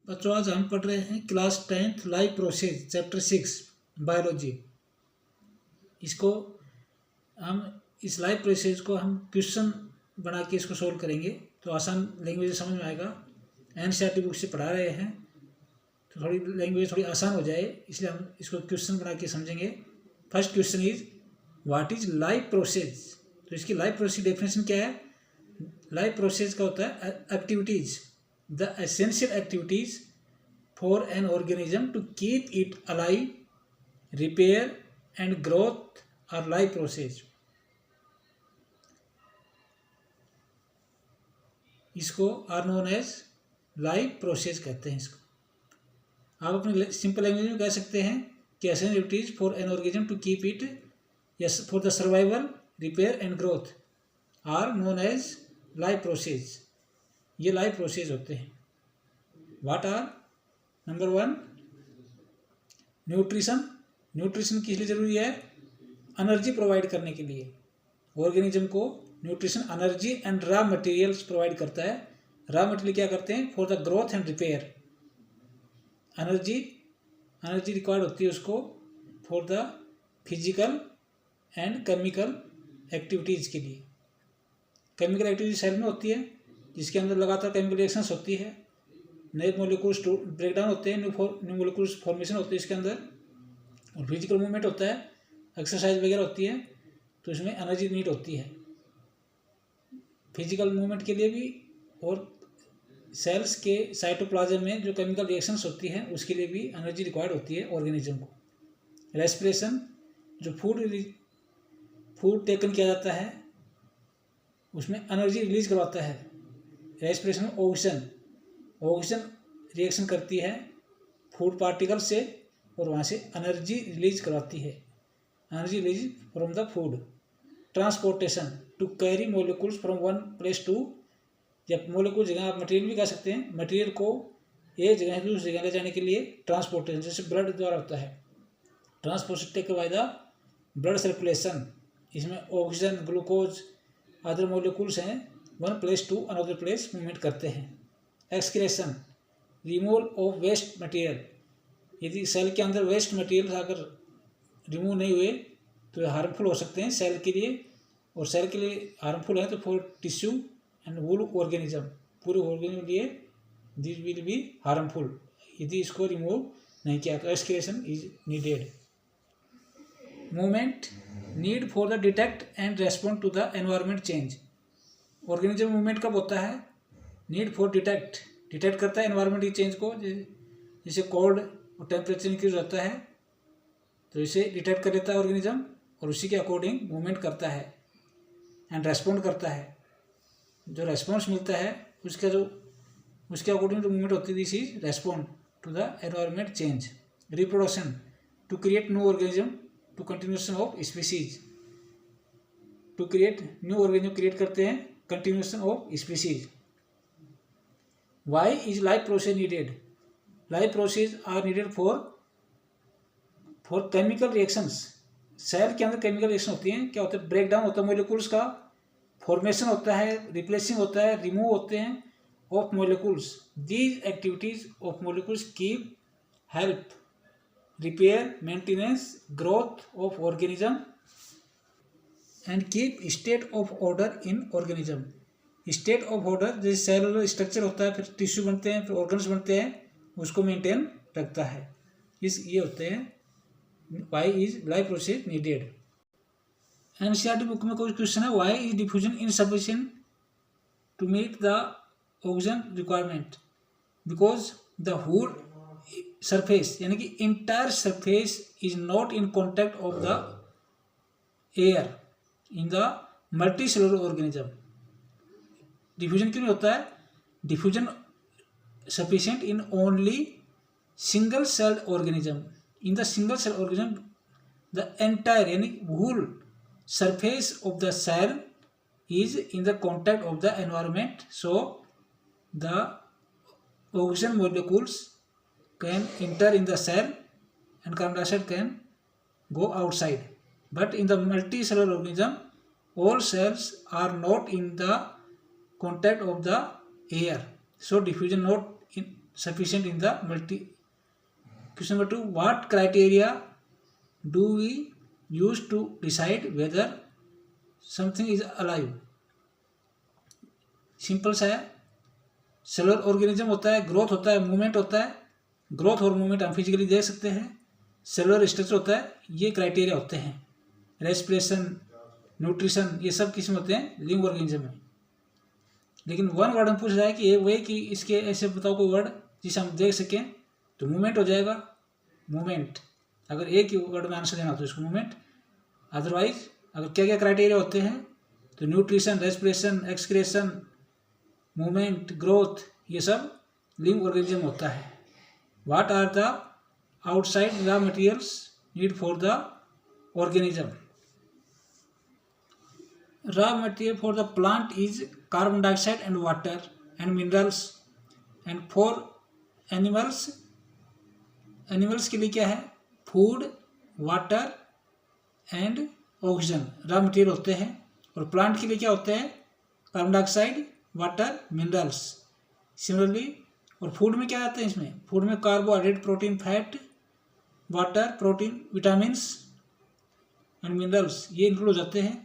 बच्चों आज हम पढ़ रहे हैं class 10th life process chapter 6 biology. इसको हम इस लाइफ प्रोसेस को हम क्वेश्चन बना के इसको सोल्व करेंगे तो आसान लैंग्वेज समझ में आएगा। एनसीईआरटी बुक से पढ़ा रहे हैं तो थोड़ी लैंग्वेज थोड़ी आसान हो जाए, इसलिए हम इसको क्वेश्चन बना के समझेंगे। First question is what is life process. तो इसकी लाइफ प्रोसेस डेफिनेशन क्या है? लाइफ प्रोसेस का होता है activities, the essential activities for an organism to keep it alive, repair and growth are life process। इसको are known as life process कहते हैं। इसको आप अपने सिंपल लैंग्वेज में कह सकते हैं कि essential activities for an organism to keep it yes for the survival, repair and growth are known as life process. ये लाइफ प्रोसेस होते हैं। What are? Number 1 nutrition. Nutrition किस लिए जरूरी है? एनर्जी प्रोवाइड करने के लिए। ऑर्गेनिज्म को nutrition energy and raw materials provide करता है। रॉ मटेरियल क्या करते हैं? For the growth and repair. Energy required होती है उसको for the physical and chemical activities के लिए। केमिकल एक्टिविटी सेल में होती है जिसके अंदर लगातार केमिकल रिएक्शंस होती है, नए मोलिक्यूल्स ब्रेकडाउन होते हैं, न्यू मोलिक्यूल्स फॉर्मेशन होती है इसके अंदर, और फिजिकल मूवमेंट होता है, एक्सरसाइज वगैरह होती है, तो इसमें एनर्जी नीड होती है फिजिकल मूवमेंट के लिए भी, और सेल्स के साइटोप्लाज्म में जो केमिकल रिएक्शंस होती हैं उसके लिए भी एनर्जी रिक्वायर्ड होती है ऑर्गेनिज्म को। रेस्पिरेशन, जो फूड टेकन किया जाता है उसमें एनर्जी रिलीज करवाता है। रेस्पिरेशन में ऑक्सीजन रिएक्शन करती है फूड पार्टिकल से और वहाँ से एनर्जी रिलीज करवाती है, energy release from the food. Transportation, to carry molecules from one place to. जब मोलिक्यूल जगह आप मटेरियल भी कह सकते हैं, मटेरियल को एक जगह से दूसरी जगह ले जाने के लिए ट्रांसपोर्टेशन, जैसे ब्लड द्वारा होता है। Transportation taken by the blood circulation. इसमें ऑक्सीजन, ग्लूकोज, अदर मोलिक्यूल्स हैं, one place to another place movement करते हैं। Excretion, removal of waste material. यदि सेल के अंदर वेस्ट मटेरियल अगर रिमूव नहीं हुए तो हार्मफुल हो सकते हैं सेल के लिए, और सेल के लिए हार्मफुल है तो for tissue and whole organism, पूरे ऑर्गेनिज्म के लिए दिस विल बी हार्मफुल यदि इसको रिमूव नहीं किया तो excretion is needed. Movement, need for the detect and respond to the environment change. Organism movement कब होता है? नीड फॉर डिटेक्ट करता है एनवायरमेंट की चेंज को, जैसे कोल्ड और टेम्परेचर इंक्रीज होता है तो इसे डिटेक्ट कर लेता है ऑर्गेनिज्म और उसी के अकॉर्डिंग मूवमेंट करता है एंड रेस्पॉन्ड करता है। जो रेस्पॉन्स मिलता है उसके अकॉर्डिंग जो मूवमेंट होती है this is respond to the environment change. Reproduction, to create new organism to continuation of species. To create new organism create करते हैं, continuation of species. Why is life process needed? Life process are needed for chemical reactions. Cell के अंदर chemical reaction होती हैं। क्या होता है? Break down होता है मोलिक्यूल्स का, फॉर्मेशन होता है, रिप्लेसिंग होता है, रिमूव होते हैं of molecules. These activities of molecules keep help repair, maintenance, growth of organism and keep state of order in organism. State of order, जैसे सेलुलर स्ट्रक्चर होता है, फिर टिश्यू बनते हैं, फिर ऑर्गन्स बनते हैं, उसको मेंटेन रखता है। ये होते हैं why is life process needed. NCERT book में कोई क्वेश्चन है, why is diffusion insufficient to meet the oxygen requirement? Because the whole surface यानी कि entire surface is not in contact of the air in the multi cellular organism. Diffusion क्यों नहीं होता है? Diffusion sufficient in only single cell organism. In the single cell organism the entire यानी whole surface of the cell is in the contact of the environment, so the oxygen molecules can enter in the cell and carbon dioxide can go outside. But in the multicellular organism, all cells are not in the contact of the air, so diffusion not sufficient in the multi. Question number 2, what criteria do we use to decide whether something is alive? Simple सा है, cellular organism होता है, growth होता है, movement होता है। Growth और movement हम फिजिकली देख सकते हैं। सेलुलर स्ट्रक्चर होता है, ये क्राइटेरिया होते हैं। रेस्पिरेशन, न्यूट्रिशन, ये सब किस में होते हैं? लिविंग ऑर्गेनिज्म में। लेकिन वन वर्ड में पूछ रहा है कि ये वही कि इसके ऐसे बताओ कोई वर्ड जिसे हम देख सकें, तो मूवमेंट हो जाएगा। मूवमेंट, अगर एक ही वर्ड में आंसर देना तो इसको मूवमेंट। अदरवाइज अगर क्या क्या क्राइटेरिया होते हैं, तो nutrition, respiration, excretion, movement, growth, ये सब लिविंग ऑर्गेनिज्म होता है। What are the outside raw materials need for the organism? Raw material for the plant is carbon dioxide and water and minerals, and for animals के लिए क्या है? Food, water and oxygen raw material होते हैं। और plant के लिए क्या होते हैं? Carbon dioxide, water, minerals. Similarly और फूड में क्या आते हैं? इसमें फूड में carbohydrate, protein, fat, water, protein, vitamins and minerals, ये इंक्लूड हो जाते हैं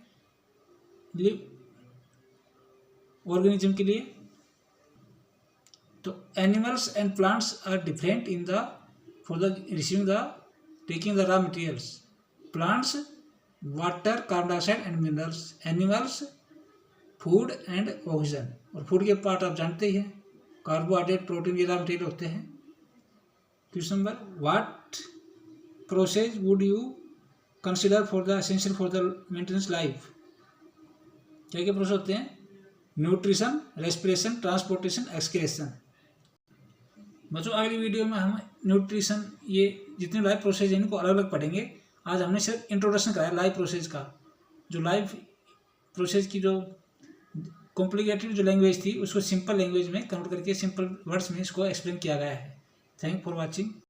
ऑर्गेनिज्म के लिए। तो animals and plants are different in the for the receiving the taking the raw materials. Plants water, carbon dioxide and minerals, animals food and oxygen. और food के part आप जानते ही हैं, कार्बोहाइड्रेट, प्रोटीन, ये रॉ मटेरियल होते हैं। Question number, what process would you consider for the essential for the maintenance life? क्या क्या प्रोसेस होते हैं? Nutrition, respiration, transportation, excretion. बच्चों अगली वीडियो में हम न्यूट्रिशन, ये जितने लाइफ प्रोसेस हैं इनको अलग अलग पढ़ेंगे। आज हमने सिर्फ इंट्रोडक्शन कराया लाइफ प्रोसेस का। जो लाइफ प्रोसेस की जो कॉम्प्लिकेटेड जो लैंग्वेज थी उसको सिंपल लैंग्वेज में कन्वर्ट करके सिंपल वर्ड्स में इसको एक्सप्लेन किया गया है। Thank for watching.